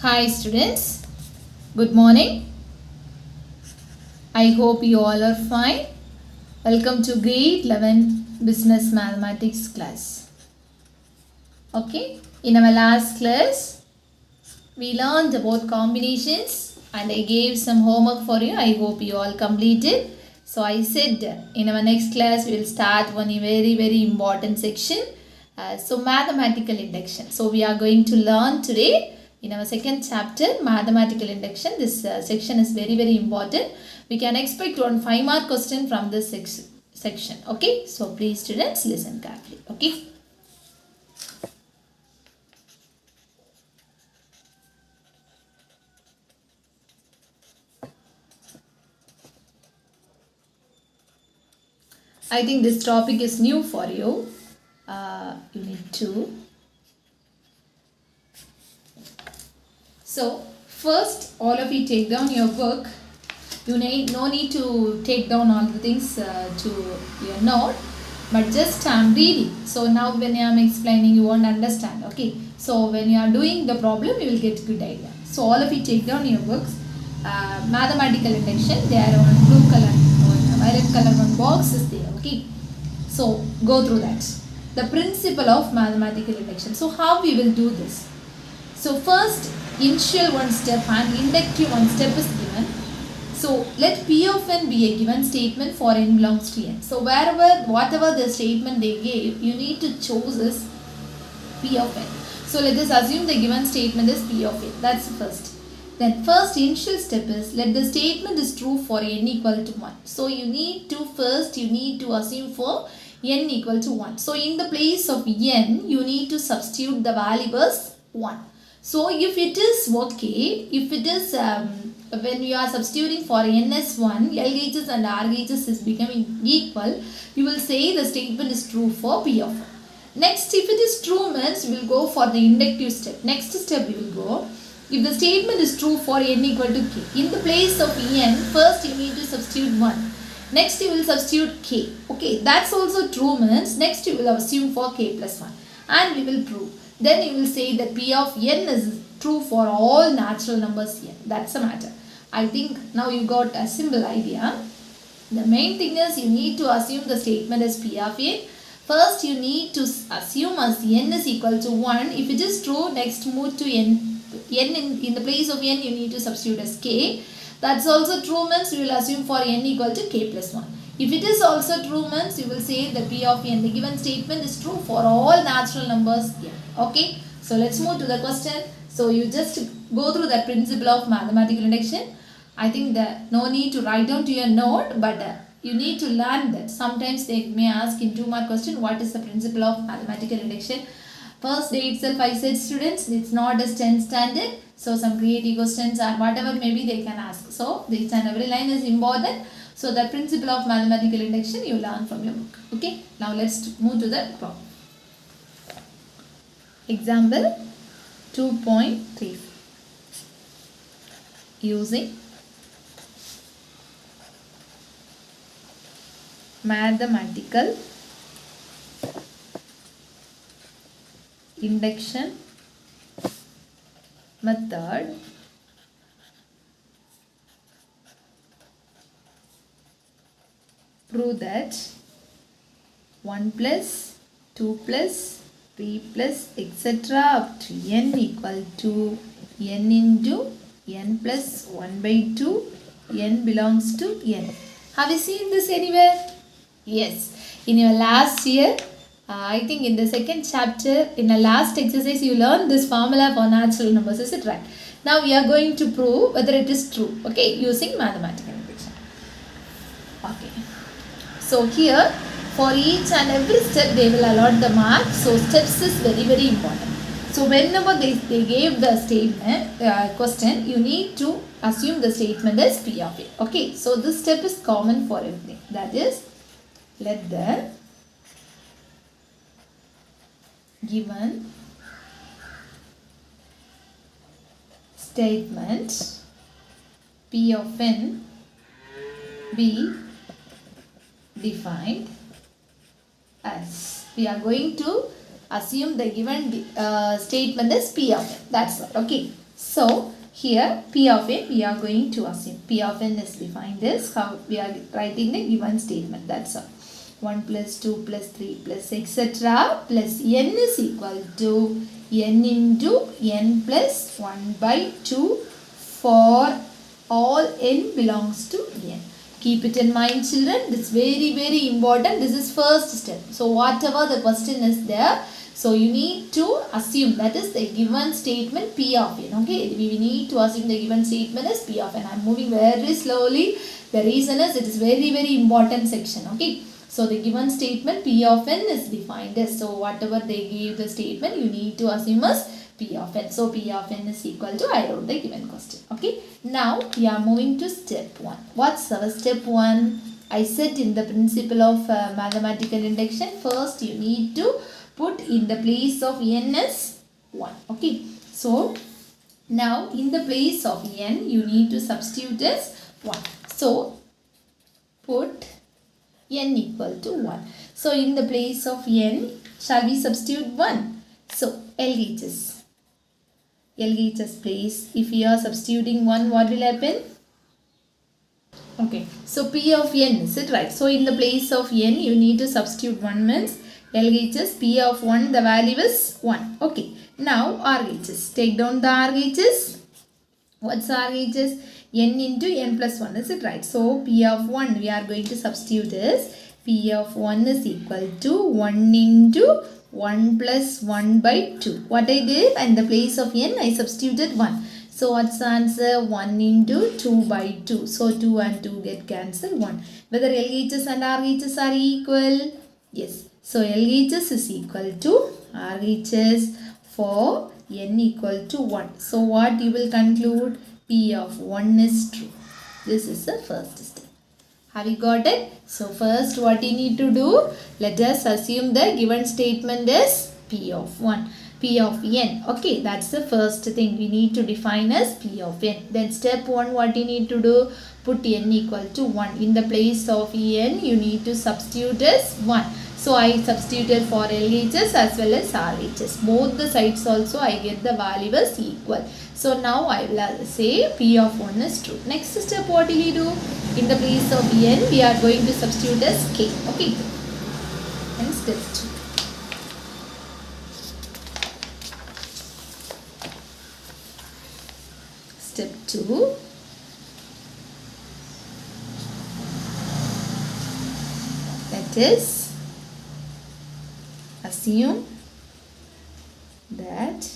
Hi students, good morning. I hope you all are fine. Welcome to grade 11 business mathematics class. Okay, in our last class we learned about combinations and I gave some homework for you. I hope you all completed. So I said in our next class we will start one very important section. So mathematical induction. So we are going to learn today in our second chapter mathematical induction. This section is very important. We can expect 5-mark question from this section. Okay, so please students listen carefully. Okay. I think this topic is new for you. You need to. So first all of you take down your book. You need no need to take down all the things to your note, but just I'm reading. So now when I am explaining you won't understand. Okay. So when you are doing the problem you will get good idea. So all of you take down your books. Mathematical induction. They are on blue color or violet color one box is there. Okay. So go through that. The principle of mathematical induction. So how we will do this? So first initial one step and inductive one step is given. So let P of n be a given statement for n belongs to n. So whatever the statement they gave, you need to choose is P of n. So let us assume the given statement is P of n. That's the first. Then first initial step is let the statement is true for n equal to 1. So you need to assume for n equal to 1. So in the place of n, you need to substitute the value as 1. So if it is okay, if it is when you are substituting for n as 1, L gauges and R gauges is becoming equal, you will say the statement is true for P of n. Next, if it is true means you will go for the inductive step. Next step you will go, if the statement is true for n equal to k, in the place of n, first you need to substitute 1. Next you will substitute k. Okay, that's also true means next you will assume for k plus 1 and we will prove. Then you will say that P of n is true for all natural numbers n. That's the matter. I think now you got a simple idea. The main thing is you need to assume the statement as P of n. First you need to assume as n is equal to 1. If it is true, next move to n in the place of n you need to substitute as k. That's also true means you will assume for n equal to k plus 1. If it is also true means you will say the P of n, the given statement is true for all natural numbers n. Okay. So let's move to the question. So you just go through the principle of mathematical induction. I think that no need to write down to your note, but you need to learn that. Sometimes they may ask in 2-mark question what is the principle of mathematical induction. First day itself I said students it's not a 10 standard. So some creative questions or whatever maybe they can ask. So each and every line is important. So the principle of mathematical induction you learn from your book. Okay. Now let's move to the problem. Example 2.3. Using mathematical induction method, prove that 1 plus 2 plus 3 plus etc. up to n equal to n into n plus 1 by 2 n belongs to n. Have you seen this anywhere? Yes. In your last year, I think in the second chapter, in the last exercise, you learned this formula for natural numbers. Is it right? Now we are going to prove whether it is true. Okay, using mathematical induction. Okay. So here, for each and every step, they will allot the mark. So steps is very important. So whenever they gave the statement question, you need to assume the statement as P of a. Okay. So this step is common for everything. That is, let the given statement P of n be defined as. We are going to assume the given statement is P of n. That's all. Okay. So here p of n we are going to assume. P of n is defined as how we are writing the given statement. That's all. 1 plus 2 plus 3 plus etc. plus n is equal to n into n plus 1 by 2 for all n belongs to n. Keep it in mind, children. This is very important. This is first step. So whatever the question is there, so you need to assume that is the given statement p of n. Okay, we need to assume the given statement is p of n. I am moving very slowly. The reason is it is very important section. Okay, so the given statement p of n is defined as, so whatever they give the statement you need to assume as p of n. So p of n is equal to, I wrote the given question. Okay, now we are moving to step 1. What's our step 1? I said in the principle of mathematical induction, first you need to put in the place of n as 1. Okay, so now in the place of n you need to substitute as 1. So put n equal to 1. So in the place of n, shall we substitute 1? So LHS place, if we are substituting 1, what will happen? Okay, so p of n, is it right? So in the place of n you need to substitute 1 means LHS p of 1, the value is 1. Okay, now RHS, take down the RHS. What's RHS? N into n plus 1, is it right? So p of 1 we are going to substitute as p of 1 is equal to 1 into 1 plus 1 by 2. What I did, in the place of n I substituted 1. So what's the answer? 1 into 2 by 2. So 2 and 2 get cancelled, 1. Whether LHS and RHS are equal? Yes. So LHS is equal to RHS for n equal to 1. So what you will conclude? P of 1 is true. This is the first step. Have you got it? So first what you need to do? Let us assume the given statement is P of 1. P of n. Okay, that's the first thing we need to define as P of n. Then step 1 what you need to do? Put n equal to 1. In the place of n you need to substitute as 1. So I substituted for LHS as well as RHS. Both the sides also I get the value as equal. So now I will say P of 1 is true. Next step what will you do? In the place of n we are going to substitute as k. Okay. And step 2. Step 2. That is, assume that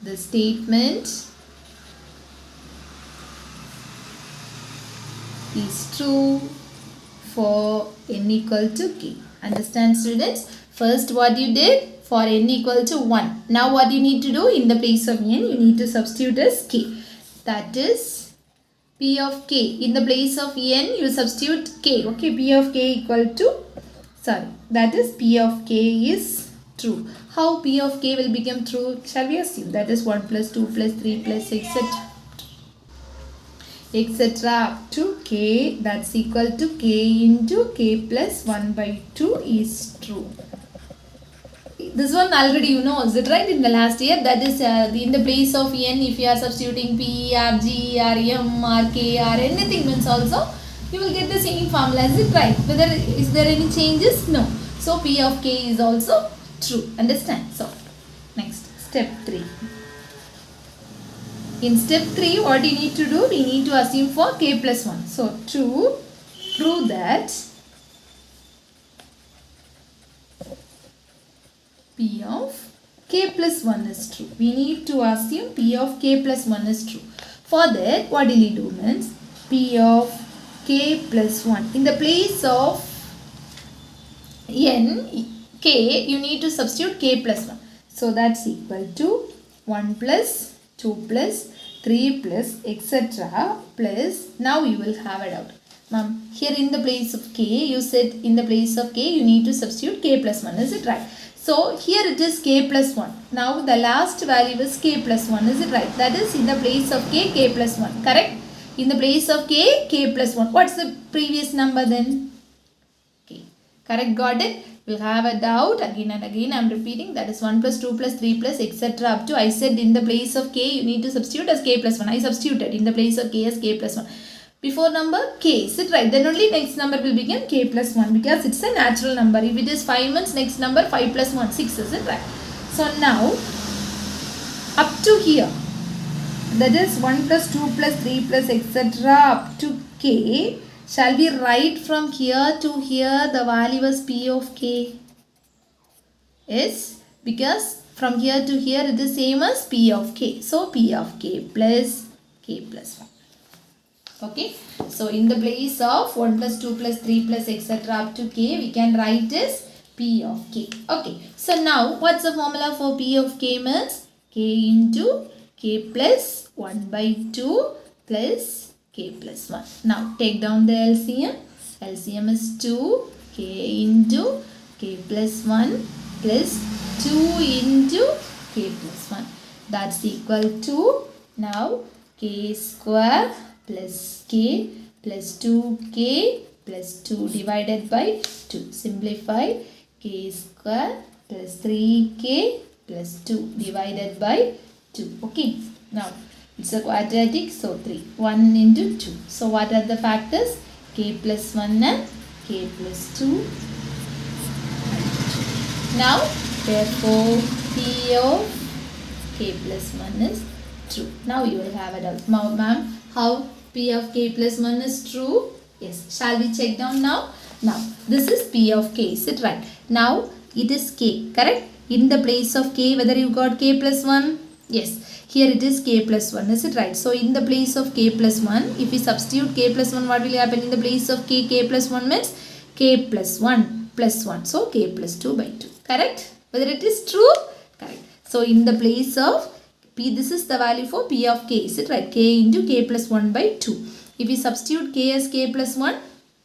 the statement is true for n equal to k. Understand, students? First what you did? For n equal to 1. Now what you need to do? In the place of n you need to substitute as k. That is p of k. In the place of n you substitute k. Okay, p of k equal to, that is p of k is true. How p of k will become true? Shall we assume? That is 1 plus 2 plus 3 plus etc. up to k, that's equal to k into k plus 1 by 2 is true. This one already you know, is it right? In the last year, that is in the place of n, if you are substituting p, r, g, r, m, r, k, r, anything means also, you will get the same formula, is it right? Whether is there any changes? No. So p of k is also true. Understand? So next, step 3. In step 3, what you need to do? We need to assume for k plus 1. So to prove that p of k plus 1 is true, we need to assume p of k plus 1 is true. For that, what will you do means p of k plus 1. In the place of n, k, you need to substitute k plus 1. So that's equal to 1 plus 2 plus 3 plus etc. plus, now you will have a doubt. Ma'am, here in the place of k, you said in the place of k, you need to substitute k plus 1. Is it right? So here it is k plus 1. Now the last value is k plus 1. Is it right? That is in the place of k, k plus 1. Correct? In the place of k, k plus 1. What's the previous number then? K. Correct? Got it? You will have a doubt again and again. I am repeating, that is 1 plus 2 plus 3 plus etc. up to, I said in the place of k you need to substitute as k plus 1. I substituted in the place of k as k plus 1. Before number k, is it right? Then only next number will become k plus 1 because it's a natural number. If it is 5 means next number 5 plus 1, 6, is it right? So now up to here, that is 1 plus 2 plus 3 plus etc. up to k. Shall we write from here to here the value as p of k? Yes, because from here to here it is same as p of k. So p of k plus 1. Okay, so in the place of 1 plus 2 plus 3 plus etc. up to k, we can write as p of k. Okay, so now what's the formula for p of k means? K into k plus 1 by 2 plus k plus 1. Now take down the LCM. LCM is 2 k into k plus 1 plus 2 into k plus 1. That's equal to, now k square plus k plus 2k plus 2 divided by 2. Simplify, k square plus 3k plus 2 divided by 2. Okay, now it's a quadratic, so 3. 1 into 2. So what are the factors? K plus 1 and k plus 2. Now therefore p of k plus 1 is true. Now you will have a doubt. Ma'am, how p of k plus 1 is true? Yes. Shall we check down now? Now this is p of k. Is it right? Now it is k. Correct? In the place of k, whether you got k plus 1? Yes. Here it is k plus 1. Is it right? So in the place of k plus 1, if we substitute k plus 1, what will happen in the place of k? K plus 1 means k plus 1 plus 1. So k plus 2 by 2. Correct? Whether it is true? Correct. So in the place of p, this is the value for p of k. Is it right? K into k plus 1 by 2. If we substitute k as k plus 1,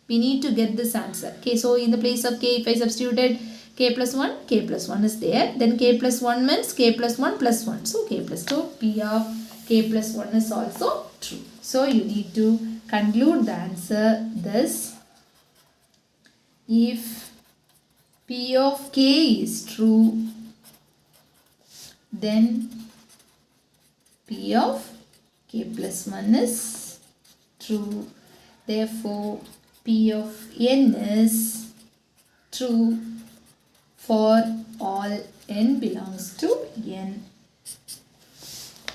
we need to get this answer. Okay, so in the place of k, if I substituted k plus 1 is there. Then k plus 1 means k plus 1 plus 1. So k plus 2, p of k plus 1 is also true. So you need to conclude the answer this. If p of k is true, then p of k plus 1 is true. Therefore, p of n is true for all n belongs to n.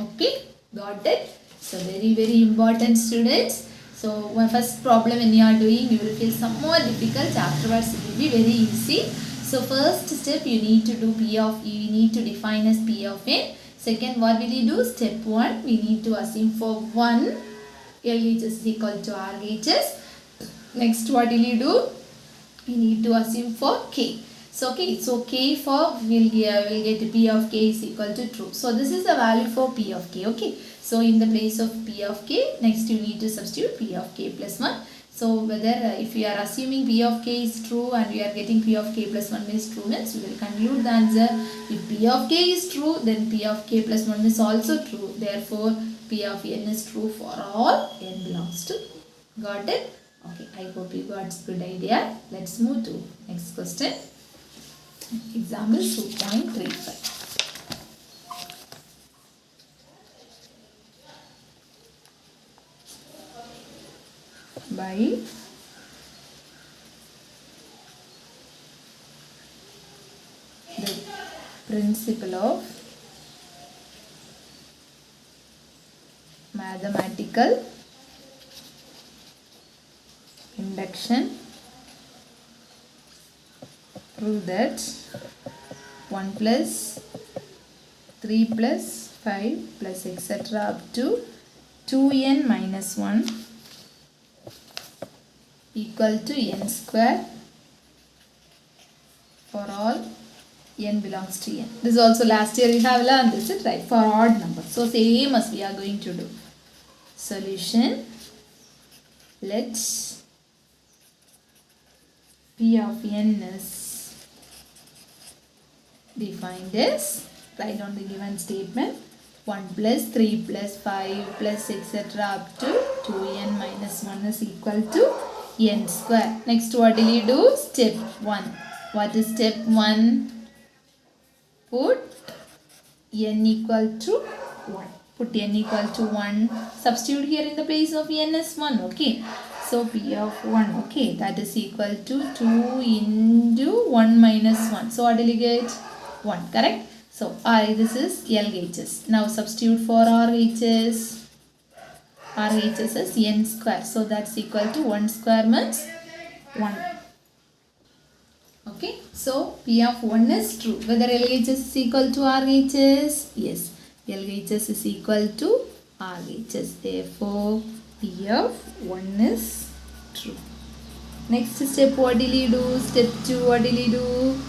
Okay, got it? So very important, students. So my first problem when you are doing, you will feel some more difficult. Afterwards it will be very easy. So first step, you need to do you need to define as p of n. Second, what will you do? Step 1, we need to assume for 1 LHS is equal to RHS. Next, what will you do? We need to assume for k. So k for will get p of k is equal to true. So this is the value for p of k. Okay. So in the place of p of k, next you need to substitute p of k plus 1. So whether if we are assuming p of k is true and we are getting p of k plus 1 is true, means we will conclude the answer. If p of k is true, then p of k plus 1 is also true. Therefore, p of n is true for all n belongs to. Got it? Okay, I hope you got a good idea. Let's move to next question. Example 2.35. By the principle of mathematical induction, prove that 1 plus 3 plus 5 plus etc. up to 2n minus 1 equal to n square for all n belongs to n. This also last year you have learned this, is right? For odd numbers. So same as we are going to do. Solution. Let's p of n is defined as, write down the given statement, 1 plus 3 plus 5 plus etc. up to 2n minus 1 is equal to n square. Next, what will you do? Step 1. What is step 1? Put n equal to 1. Put n equal to 1. Substitute here in the place of n is 1. Okay. So P of 1. Okay. That is equal to 2 into 1 minus 1. So what will you get? 1. Correct. So this is LHS. Now substitute for RHS. RHS is n square. So that's equal to 1 square means 1. Okay, so P of 1 is true. Whether LHS is equal to RHS? Yes, LHS is equal to RHS. Therefore, P of 1 is true. Next step, what will you do? Step 2, what will you do?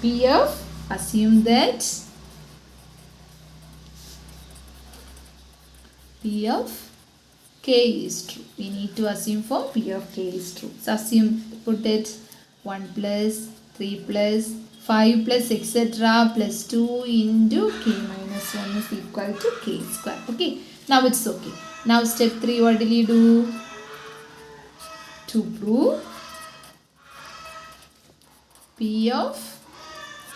P of, assume that P of K is true. We need to assume for P of K is true. So assume, put it 1 plus 3 plus 5 plus etc. plus 2 into K minus 1 is equal to K square. Okay. Now it's okay. Now step 3, what will you do? To prove P of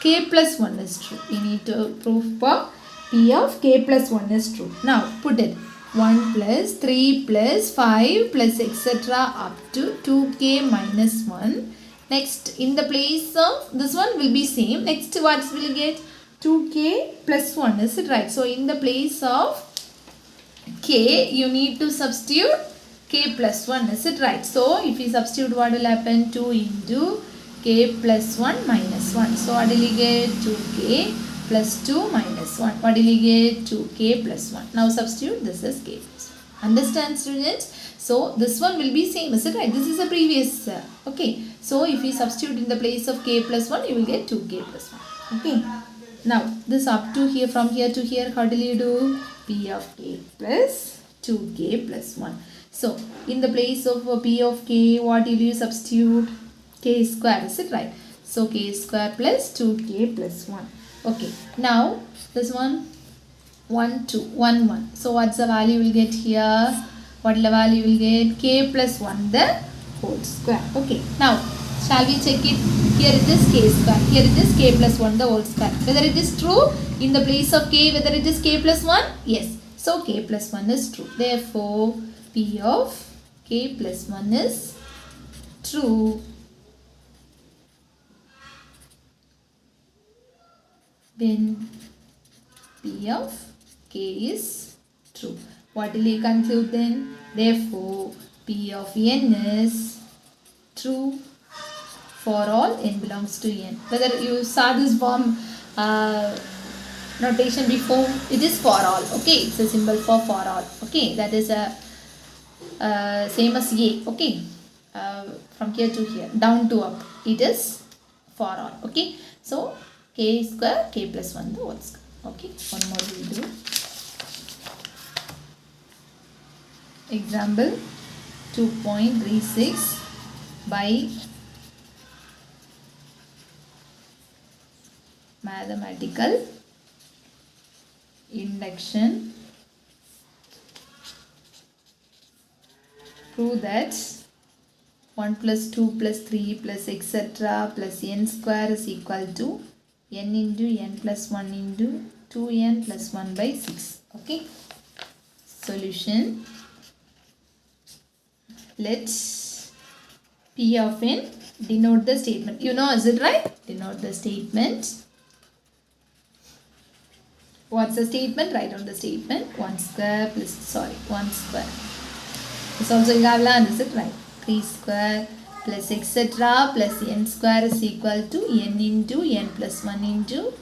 K plus 1 is true. We need to prove for P of K plus 1 is true. Now put it 1 plus 3 plus 5 plus etc. up to 2K minus 1. Next, in the place of this one will be same. Next, what will you get? 2K plus 1. Is it right? So, in the place of K, you need to substitute K plus 1. Is it right? So, if you substitute, what will happen? 2 into K plus 1 minus 1. So, what will you get? 2K plus 2 minus 1. What will you get? 2K plus 1. Now, substitute. This is K plus 1. Understand, students? So, this one will be same. Is it right? This is a previous. Okay. So, if you substitute in the place of K plus 1, you will get 2K plus 1. Okay. Now, this up to here, from here to here, how do you do? P of K plus 2K plus 1. So, in the place of P of K, what will you substitute? K square. Is it right? So, K square plus 2K plus 1. Okay. Now, this one, 1, 2, 1, 1. So, what's the value you will get here? What the value will get? K plus 1 the whole square. Okay. Now, shall we check it? Here it is K square. Here it is K plus 1 the whole square. Whether it is true in the place of K, whether it is K plus 1? Yes. So, K plus 1 is true. Therefore, P of K plus 1 is true. Then, P of K is true. What will you conclude then? Therefore, P of n is true for all n belongs to n. Whether you saw this form notation before, it is for all. Okay, it's a symbol for all. Okay, that is a same as A. Okay, from here to here, down to up, it is for all. Okay, so K square, K plus 1 the whole square. Okay, one more we will do. Example 2.36 by mathematical induction. Prove that 1 plus 2 plus 3 plus etc. plus n square is equal to n into n plus 1 into 2n plus 1 by 6. Okay. Solution. Let's P of n denote the statement. You know, is it right? Denote the statement. What's the statement? Write on the statement. 1 square plus, 1 square. This also you have learned, is it right? 3 square plus etc. plus n square is equal to n into n plus 1 into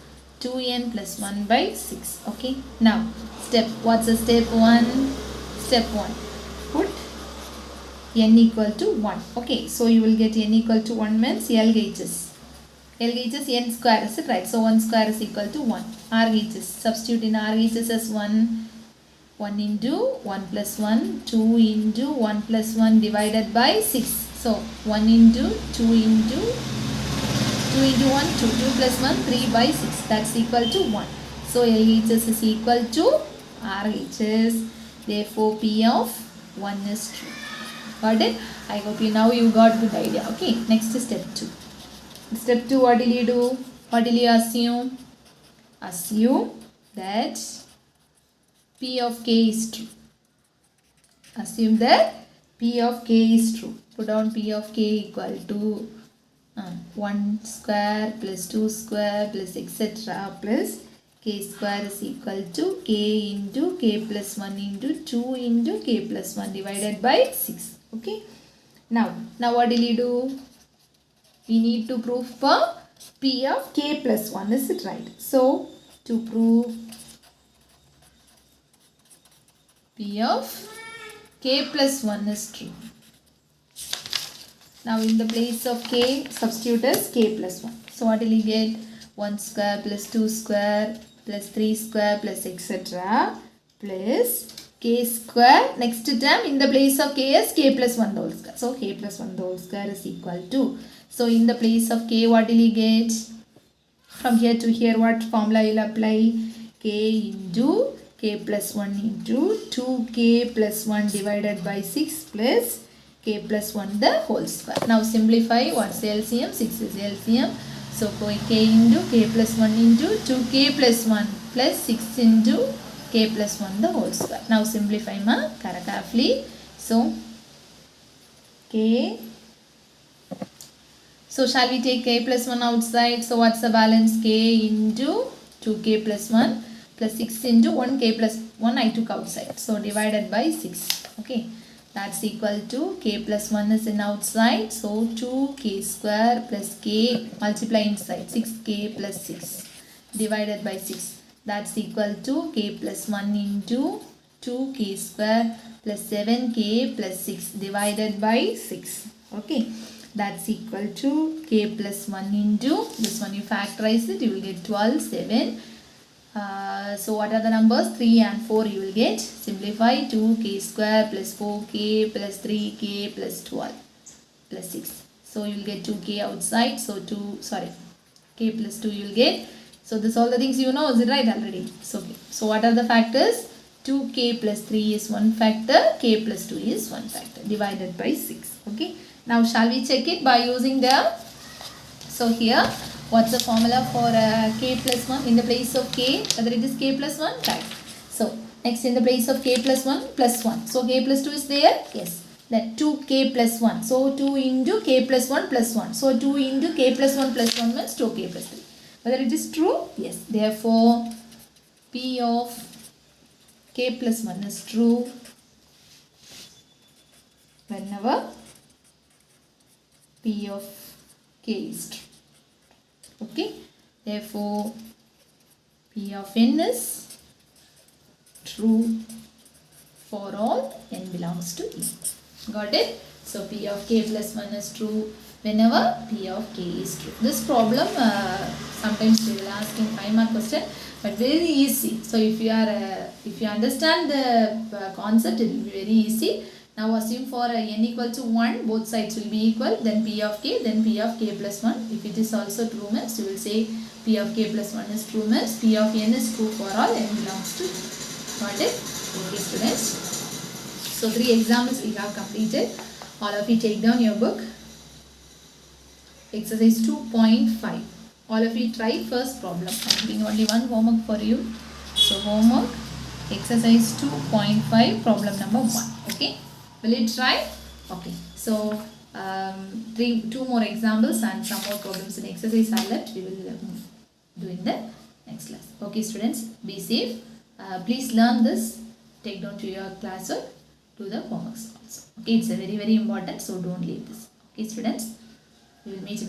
2n plus 1 by 6. Okay. Now, what's the step 1? Step 1. Put n equal to 1. Okay. So, you will get n equal to 1 means LHS. LHS n square, is it right? So, 1 square is equal to 1. RHS. Substitute in RHS as 1. 1 into 1 plus 1, 2 into 1 plus 1 divided by 6. So, 1 into 2 into 2 into 1, 2, 2 plus 1, 3 by 6. That's equal to 1. So, LHS is equal to RHS. Therefore, P of 1 is true. Got it? I hope you got good idea. Okay, next is step 2. Step 2, what will you do? What will you assume? Assume that P of k is true. Assume that P of k is true. Put down P of k equal to 1 square plus 2 square plus etc. plus k square is equal to k into k plus 1 into 2 into k plus 1 divided by 6. Okay. Now what will you do? We need to prove for P of k plus 1. Is it right? So, to prove P of k plus 1 is true. Now, in the place of k, substitute as k plus 1. So, what will you get? 1 square plus 2 square plus 3 square plus etc. plus k square. Next term, in the place of k is k plus 1 the whole square. So, k plus 1 the whole square is equal to. So, in the place of k, what will you get? From here to here, what formula you will apply? K into k plus 1 into 2k plus 1 divided by 6 plus k plus 1 the whole square. Now, simplify. What's the LCM? 6 is LCM. So, k into k plus 1 into 2k plus 1 plus 6 into k plus 1 the whole square. Now, simplify carefully. So, k. So, shall we take k plus 1 outside? So, what's the balance? K into 2k plus 1 plus 6 into 1k plus 1 I took outside. So, divided by 6. Okay. That's equal to k plus 1 is in outside. So, 2k square plus k multiply inside. 6k plus 6 divided by 6. That's equal to k plus 1 into 2k square plus 7k plus 6 divided by 6. Okay. That's equal to k plus 1 into, this one you factorize it, you will get 12, 7. So what are the numbers? 3 and 4 you will get. Simplify 2k square plus 4k plus 3k plus 12 plus 6. So you will get 2k outside. So k plus 2 you will get. So this all the things you know, is it right already? So, okay. So what are the factors? 2k plus 3 is one factor, k plus 2 is one factor divided by 6. Okay. Now, shall we check it by using the, so here, what's the formula for k plus 1 in the place of k, whether it is k plus 1, right. So, next in the place of k plus 1, plus 1. So, k plus 2 is there, yes. Then 2k plus 1. So, 2 into k plus 1 plus 1. So, 2 into k plus 1 plus 1 means 2k plus 3. Whether it is true, yes. Therefore, P of k plus 1 is true whenever P of k is true. Okay. Therefore, P of n is true for all n belongs to E. Got it? So, P of k plus 1 is true whenever P of k is true. This problem, sometimes they will ask in 5-mark question, but very easy. So, if you understand the concept, it will be very easy. Now assume for n equal to 1, both sides will be equal, then P of k, then P of k plus 1. If it is also true means, you will say P of k plus 1 is true means P of n is true for all n belongs to E. Got it? Okay students. So 3 examples we have completed. All of you take down your book. Exercise 2.5. All of you try first problem. I am giving only one homework for you. So homework, exercise 2.5, problem number 1. Okay. Will it try? Okay. So, 2 more examples and some more problems in exercise are left. We will do in the next class. Okay, students, be safe. Please learn this. Take down to your classwork. Do the homeworks also. Okay, it's a very, very important. So, don't leave this. Okay, students. We will meet in the